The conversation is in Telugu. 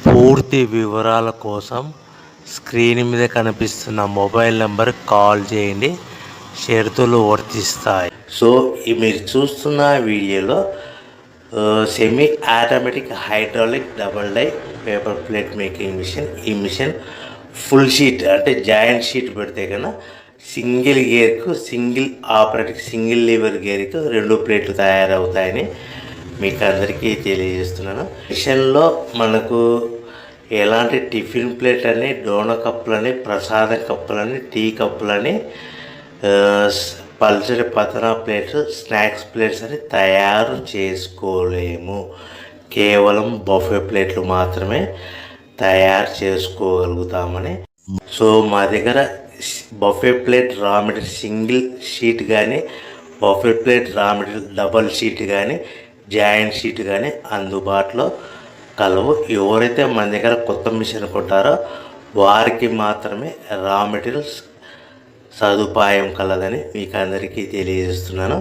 పూర్తి వివరాల కోసం స్క్రీన్ మీద కనిపిస్తున్న మొబైల్ నెంబర్ కాల్ చేయండి. షరతులు వర్తిస్తాయి. సో మీరు చూస్తున్న వీడియోలో semi automatic hydraulic double die paper plate making machine. ఈ మిషన్ ఫుల్ షీట్ అంటే జాయింట్ షీట్ పెడితే కన్నా సింగిల్ గేర్కు సింగిల్ ఆపరేటింగ్ సింగిల్ లీవర్ గేర్కు 2 ప్లేట్లు తయారవుతాయని మీకు అందరికీ తెలియజేస్తున్నాను. మిషన్లో మనకు ఎలాంటి టిఫిన్ ప్లేట్ అని, డోన కప్పులని, ప్రసాదం కప్పులని, టీ కప్పులని, పల్చడి పతన ప్లేట్స్, స్నాక్స్ ప్లేట్స్ అని తయారు చేసుకోలేము. కేవలం బఫే ప్లేట్లు మాత్రమే తయారు చేసుకోగలుగుతామని. సో మా దగ్గర buffet plate raw material single sheet కానీ, buffet plate raw material double sheet కానీ, జాయింట్ షీట్ కానీ అందుబాటులో కలవు. ఎవరైతే మన దగ్గర కొత్త మిషన్ కొంటారో వారికి మాత్రమే రా మెటీరియల్స్ సదుపాయం కలదని మీకు అందరికీ తెలియజేస్తున్నాను.